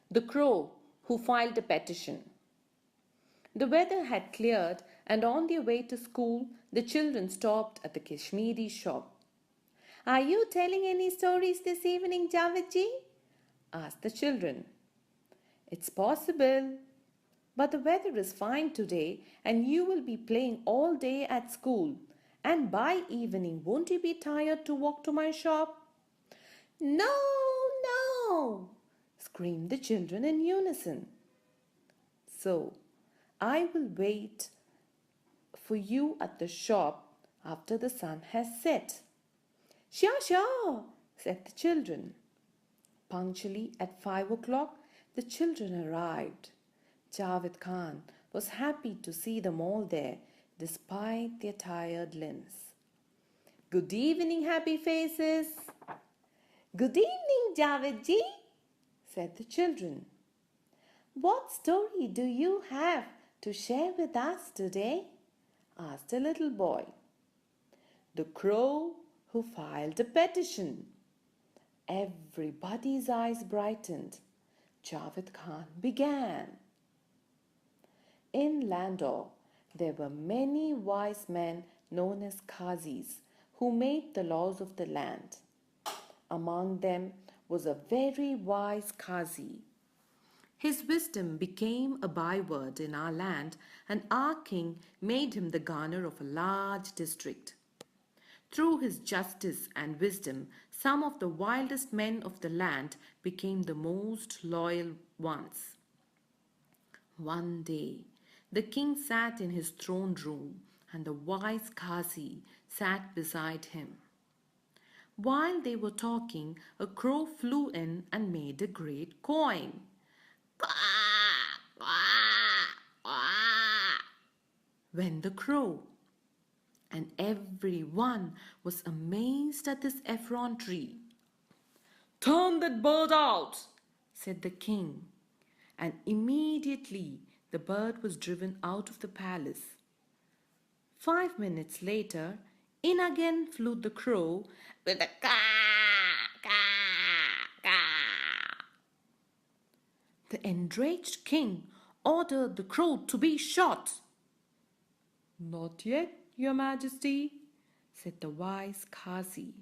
The Crow Who Filed a Petition. The weather had cleared, and on their way to school, the children stopped at the Kashmiri shop. "Are you telling any stories this evening, Javadji?" asked the children. "It's possible, but the weather is fine today, and you will be playing all day at school. And by evening, won't you be tired to walk to my shop?" "No, no!" screamed the children in unison. "So, I will wait for you at the shop after the sun has set." "Sure, sure," said the children. Punctually at 5 o'clock, the children arrived. Javed Khan was happy to see them all there, despite their tired limbs. "Good evening, happy faces." "Good evening, Javed-ji," said the children. "What story do you have to share with us today?" asked a little boy. "The Crow Who Filed a Petition." Everybody's eyes brightened. Javed Khan began. In Landor, there were many wise men known as Qazis who made the laws of the land. Among them was a very wise Qazi. His wisdom became a byword in our land, and our king made him the governor of a large district. Through his justice and wisdom, some of the wildest men of the land became the most loyal ones. One day, the king sat in his throne room, and the wise Qazi sat beside him. While they were talking, a crow flew in and made a great cawing. "Quack, quack, quack," went the crow, and everyone was amazed at this effrontery. "Turn that bird out," said the king, and immediately the bird was driven out of the palace. 5 minutes later, in again flew the crow with a caw, caw, caw. The enraged king ordered the crow to be shot. "Not yet, your majesty," said the wise Qazi.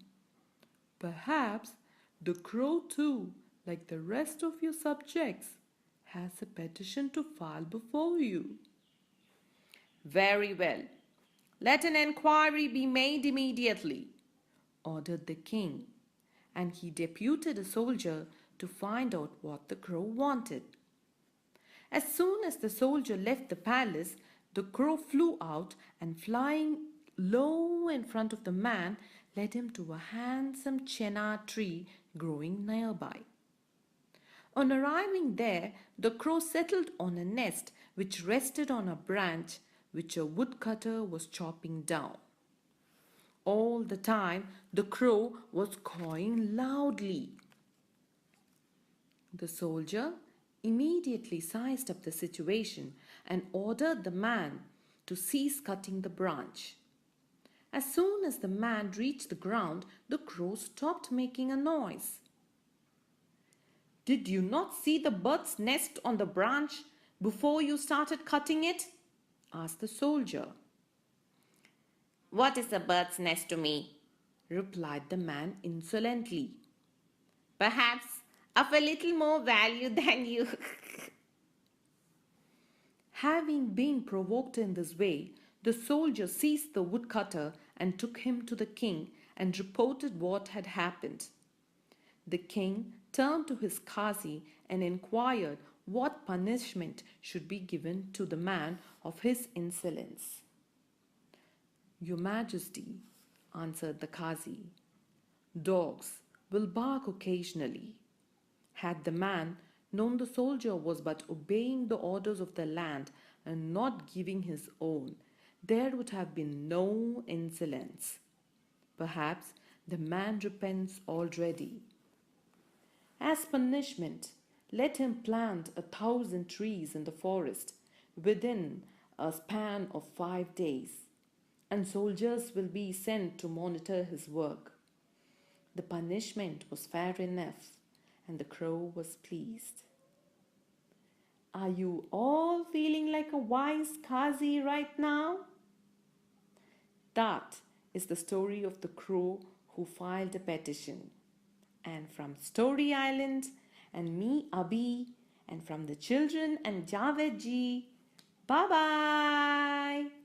"Perhaps the crow too, like the rest of your subjects, has a petition to file before you." "Very well. Let an enquiry be made immediately," ordered the king, and he deputed a soldier to find out what the crow wanted. As soon as the soldier left the palace, the crow flew out and, flying low in front of the man, led him to a handsome chenar tree growing nearby. On arriving there, the crow settled on a nest which rested on a branch which a woodcutter was chopping down. All the time, the crow was cawing loudly. The soldier immediately sized up the situation and ordered the man to cease cutting the branch. As soon as the man reached the ground, the crow stopped making a noise. "Did you not see the bird's nest on the branch before you started cutting it?" asked the soldier. "What is a bird's nest to me?" replied the man insolently. "Perhaps of a little more value than you." Having been provoked in this way, the soldier seized the woodcutter and took him to the king and reported what had happened. The king turned to his Qazi and inquired what punishment should be given to the man of his insolence. "Your Majesty," answered the Qazi, "dogs will bark occasionally. Had the man known the soldier was but obeying the orders of the land and not giving his own, there would have been no insolence. Perhaps the man repents already. As punishment, let him plant 1,000 trees in the forest within a span of 5 days, and soldiers will be sent to monitor his work." The punishment was fair enough, and the crow was pleased. Are you all feeling like a wise Qazi right now? That is the story of the crow who filed a petition. And from Story Island, and me, Abhi, and from the children and Javed ji, bye bye.